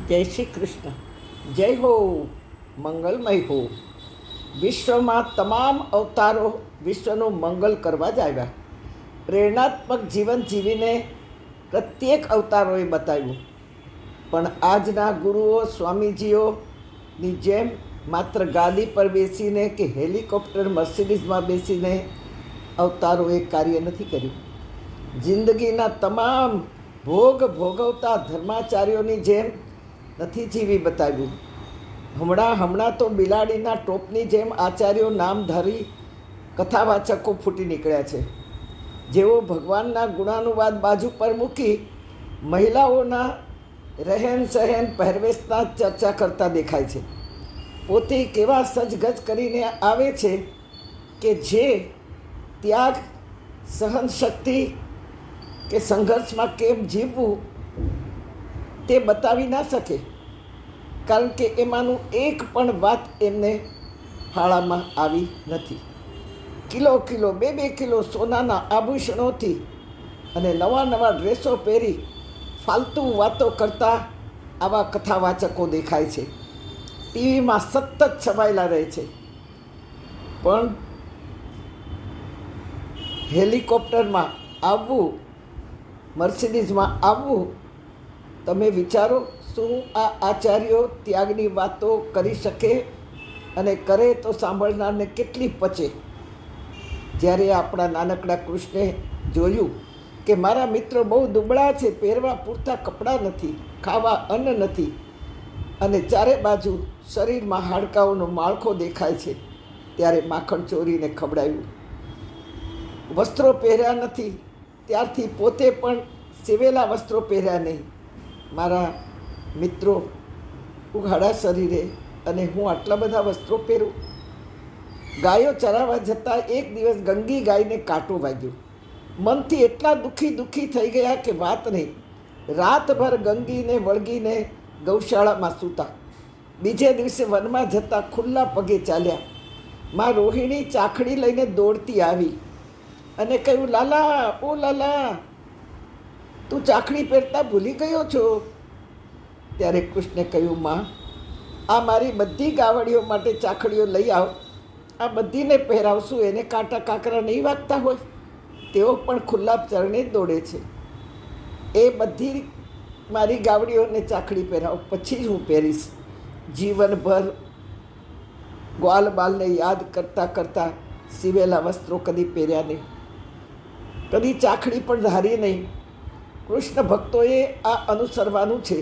જય શ્રી કૃષ્ણ. જય હો, મંગલમય હો. વિશ્વમાં તમામ અવતારો વિશ્વનું મંગલ કરવા જ આવ્યા. પ્રેરણાત્મક જીવન જીવીને પ્રત્યેક અવતારોએ બતાવ્યું. પણ આજના ગુરુઓ સ્વામીજીઓની જેમ માત્ર ગાદી પર બેસીને કે હેલિકોપ્ટર મર્સિડીઝમાં બેસીને અવતારોએ કાર્ય નથી કર્યું. જિંદગીના તમામ ભોગ ભોગવતા ધર્માચાર્યોની જેમ નથી જીવી બતાવ્યું. હમણાં તો બિલાડીના ટોપની જેમ આચાર્યો નામધારી કથાવાચકો ફૂટી નીકળ્યા છે. જેઓ ભગવાનના ગુણાનુવાદ બાજુ પર મૂકી મહિલાઓના રહેન સહેન પહેરવેશના ચર્ચા કરતા દેખાય છે. પોતે કેવા સજગજ કરીને આવે છે કે જે ત્યાગ, સહનશક્તિ કે સંઘર્ષમાં કેમ જીવવું તે બતાવી ના શકે, કારણ કે એમાંનું એક પણ વાત એમને ફાળામાં આવી નથી. કિલો બે કિલો સોનાના આભૂષણોથી અને નવા ડ્રેસો પહેરી ફાલતુ વાતો કરતા આવા કથાવાચકો દેખાય છે. ટીવીમાં સતત છવાયેલા રહે છે. પણ હેલિકોપ્ટરમાં આવવું, મર્સિડીઝમાં આવવું, તમે વિચારો શું આ આચાર્યો ત્યાગની વાતો કરી શકે? અને કરે તો સાંભળનારને કેટલી પચે? જ્યારે આપણા નાનકડા કૃષ્ણે જોયું કે મારા મિત્રો બહુ દુબળા છે, પહેરવા પૂરતા કપડાં નથી, ખાવા અન્ન નથી, અને ચારે બાજુ શરીરમાં હાડકાઓનો માળખો દેખાય છે, ત્યારે માખણ ચોરીને ખવડાવ્યું. વસ્ત્રો પહેર્યા નથી, ત્યારથી પોતે પણ સીવેલા વસ્ત્રો પહેર્યા નહીં. મારા મિત્રો ઉઘાડા શરીરે અને હું આટલા બધા વસ્ત્રો પહેરું. ગાયો ચરાવવા જતાં એક દિવસ ગંગી ગાયને કાંટો વાગ્યો. મનથી એટલા દુઃખી થઈ ગયા કે વાત નહીં. રાતભર ગંગીને વળગીને ગૌશાળામાં સૂતા. બીજે દિવસે વનમાં જતાં ખુલ્લા પગે ચાલ્યા. માં રોહિણી ચાખડી લઈને દોડતી આવી અને કહ્યું, લાલા, ઓ લાલા, તું ચાખડી પહેરતા ભૂલી ગયો છો? ત્યારે કૃષ્ણે કહ્યું, માં, આ મારી બધી ગાવડીઓ માટે ચાખડીઓ લઈ આવ. આ બધીને પહેરાવશું, એને કાંટા કાંકરા નહીં વાગતા હોય? તેઓ પણ ખુલ્લા ચરણે દોડે છે. એ બધી મારી ગાવડીઓને ચાખડી પહેરાવ, પછી જ હું પહેરીશ. જીવનભર ગ્વાલ બાલને યાદ કરતાં સીવેલા વસ્ત્રો કદી પહેર્યા નહીં, કદી ચાખડી પણ ધારી નહીં. કૃષ્ણ ભક્તોએ આ અનુસરવાનું છે.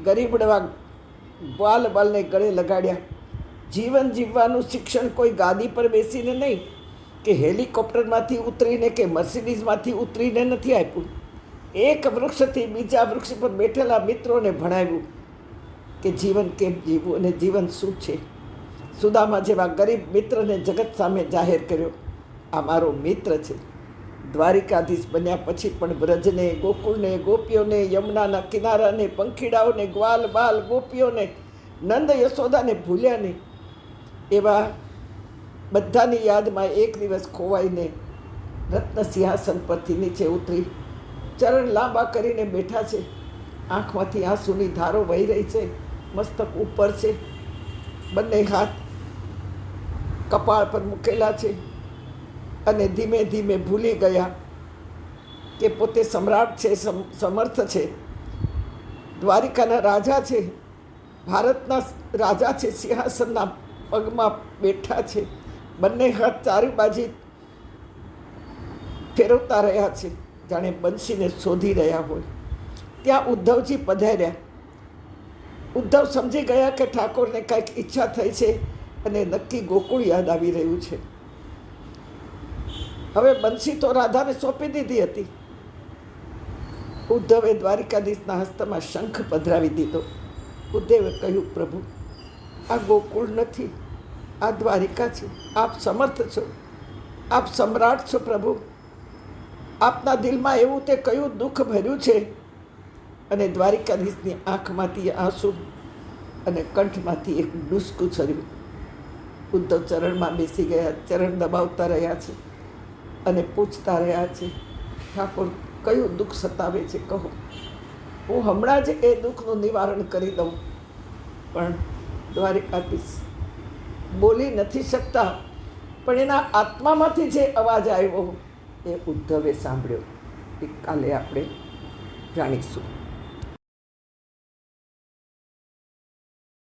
ગરીબડવા ગ્વાલ બાલને ગળે લગાડ્યા. જીવન જીવવાનું શિક્ષણ કોઈ ગાદી પર બેસીને નહીં કે હેલિકોપ્ટરમાંથી ઉતરીને કે મર્સિડીઝમાંથી ઉતરીને નથી આપ્યું. એક વૃક્ષથી બીજા વૃક્ષ પર બેઠેલા મિત્રોને ભણાવ્યું કે જીવન કેમ જીવવું અને જીવન શું છે. સુદામા જેવા ગરીબ મિત્રને જગત સામે જાહેર કર્યો, આ મારો મિત્ર છે. દ્વારિકાધીશ બન્યા પછી પણ બ્રજને, ગોકુળને, ગોપીઓને, યમુનાના કિનારાને, પંખીડાઓને, ગ્વાલ બાલ ગોપીઓને, નંદ યશોદાને ભૂલ્યા નહીં. એવા બધાની યાદમાં એક દિવસ ખોવાઈને રત્ન સિંહાસન પરથી નીચે ઉતરી ચરણ લાંબા કરીને બેઠા છે. આંખમાંથી આંસુની ધારો વહી રહી છે. મસ્તક ઉપર છે, બંને હાથ કપાળ પર મૂકેલા છે, અને ધીમે ધીમે ભૂલી ગયા કે પોતે સમ્રાટ છે, સમર્થ છે, દ્વારિકાના રાજા છે, ભારતના રાજા છે, સિંહાસનના પગમાં બેઠા છે. બંને હાથ ચારે બાજુ ફેરવતા રહ્યા છે, જાણે બંસીને શોધી રહ્યા હોય. ત્યાં ઉદ્ધવજી પધાર્યા. ઉદ્ધવ સમજી ગયા કે ઠાકોરને કાંઈક ઈચ્છા થઈ છે અને નક્કી ગોકુળ યાદ આવી રહ્યું છે. હવે બંસી તો રાધાને સોંપી દીધી હતી. ઉદ્ધવે દ્વારિકાધીશના હસ્તમાં શંખ પધરાવી દીધો. ઉદ્ધવે કહ્યું, પ્રભુ, આ ગોકુળ નથી, આ દ્વારિકા છે. આપ સમર્થ છો, આપ સમ્રાટ છો પ્રભુ. આપના દિલમાં એવું તે કયું દુઃખ ભર્યું છે? અને દ્વારિકાધીશની આંખમાંથી આંસુ અને કંઠમાંથી એક ડૂસકું છર્યું. ઉદ્ધવ ચરણમાં બેસી ગયા, ચરણ દબાવતા રહ્યા છે અને પૂછતા રહ્યા છે, ઠાકોર, કયું દુઃખ સતાવે છે કહો. હું હમણાં જ એ દુઃખનું નિવારણ કરી દઉં. પણ દ્વારિકાધીશ બોલી નથી શકતા, પણ એના આત્મામાંથી જે અવાજ આવ્યો એ ઉદ્ધવે સાંભળ્યો. એ કાલે આપણે જાણીશું.